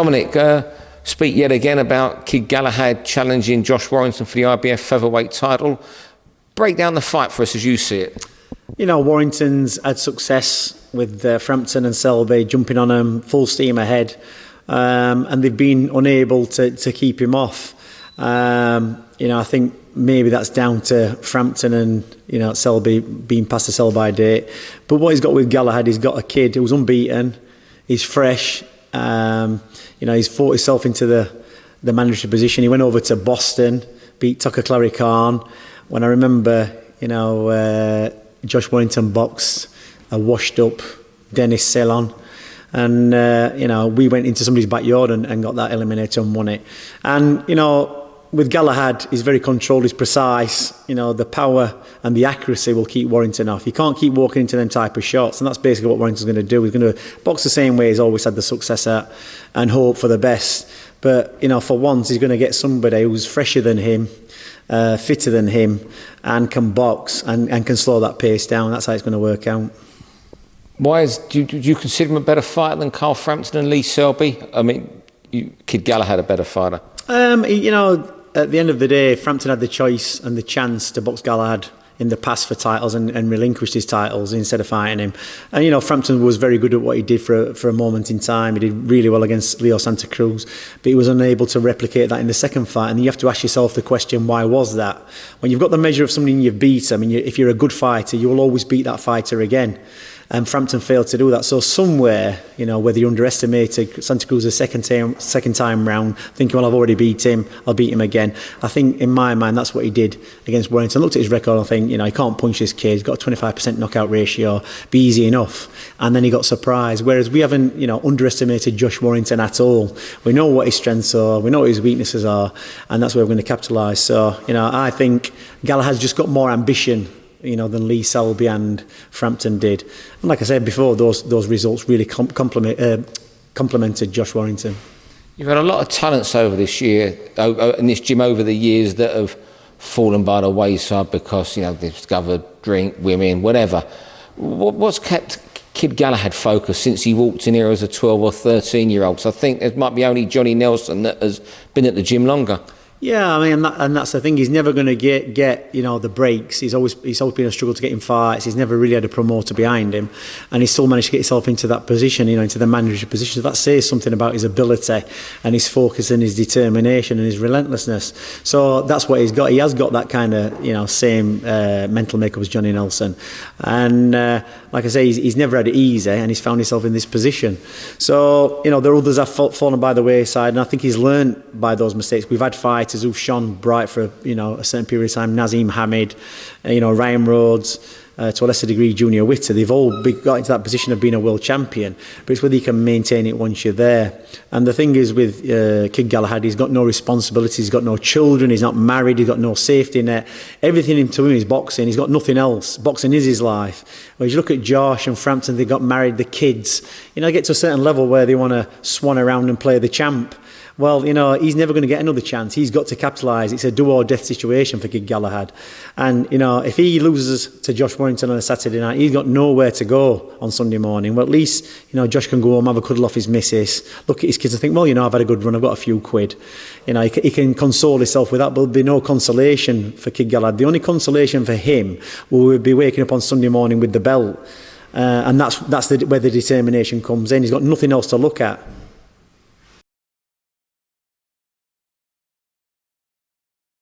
Dominic, speak yet again about Kid Galahad challenging Josh Warrington for the IBF Featherweight title. Break down the fight for us as you see it. You know, Warrington's had success with Frampton and Selby jumping on him full steam ahead, and they've been unable to keep him off. You know, I think maybe that's down to Frampton and, you know, Selby being past the sell-by date. But what he's got with Galahad, he's got a kid who's unbeaten, he's fresh, you know, he's fought himself into the manager position. He went over to Boston, beat Tucker Clary Khan. When I remember, you know, Josh Warrington boxed a washed-up Dennis Ceylon. And, you know, we went into somebody's backyard and got that eliminator and won it. And, you know, with Galahad, he's very controlled, he's precise. You know, the power and the accuracy will keep Warrington off. You can't keep walking into them type of shots, and that's basically what Warrington's going to do. He's going to box the same way he's always had the success at and hope for the best. But, you know, for once, he's going to get somebody who's fresher than him, fitter than him, and can box and can slow that pace down. That's how it's going to work out. Do you consider him a better fighter than Carl Frampton and Lee Selby? I mean, Kid Galahad a better fighter? You know, at the end of the day, Frampton had the choice and the chance to box Galahad in the past for titles and relinquished his titles instead of fighting him. And, you know, Frampton was very good at what he did for a moment in time. He did really well against Leo Santa Cruz, but he was unable to replicate that in the second fight. And you have to ask yourself the question, why was that? When you've got the measure of somebody and you've beat him, and if you're a good fighter, you will always beat that fighter again. And Frampton failed to do that. So somewhere, you know, whether you underestimated Santa Cruz the second time round, thinking, well, I've already beat him, I'll beat him again. I think, in my mind, that's what he did against Warrington. I looked at his record and I think, you know, he can't punch this kid. He's got a 25% knockout ratio, be easy enough. And then he got surprised. Whereas we haven't, you know, underestimated Josh Warrington at all. We know what his strengths are, we know what his weaknesses are, and that's where we're going to capitalise. So, you know, I think Galahad's just got more ambition, you know, than Lee Selby and Frampton did. And like I said before, those results really complemented Josh Warrington. You've had a lot of talents over this year, in this gym over the years, that have fallen by the wayside because, you know, they've discovered drink, women, whatever. What's kept Kid Galahad focused since he walked in here as a 12 or 13-year-old? So I think it might be only Johnny Nelson that has been at the gym longer. Yeah, I mean, and that's the thing. He's never going to get you know, the breaks. He's always been a struggle to get in fights. He's never really had a promoter behind him, and he's still managed to get himself into that position, you know, into the manager position. So that says something about his ability and his focus and his determination and his relentlessness. So that's what he's got. He has got that kind of, you know, same mental makeup as Johnny Nelson, and like I say, he's never had it easy, and he's found himself in this position. So, you know, there are others have fallen by the wayside, and I think he's learned by those mistakes. We've had fighters who've shone bright for, you know, a certain period of time. Nazim Hamid, you know, Ryan Rhodes, to a lesser degree Junior Witter. They've all got into that position of being a world champion, but it's whether you can maintain it once you're there. And the thing is with Kid Galahad, he's got no responsibilities, he's got no children, he's not married, he's got no safety net. Everything to him is boxing. He's got nothing else. Boxing is his life. Whereas you look at Josh and Frampton, they got married, the kids, you know, they get to a certain level where they want to swan around and play the champ. Well, you know, he's never going to get another chance. He's got to capitalise. It's a do or death situation for Kid Galahad. And, you know, if he loses to Josh Warrington on a Saturday night, he's got nowhere to go on Sunday morning. Well, at least, you know, Josh can go home, have a cuddle off his missus, look at his kids and think, well, you know, I've had a good run, I've got a few quid. You know, he can console himself with that, but there'll be no consolation for Kid Galahad. The only consolation for him will be waking up on Sunday morning with the belt. And that's where the determination comes in. He's got nothing else to look at.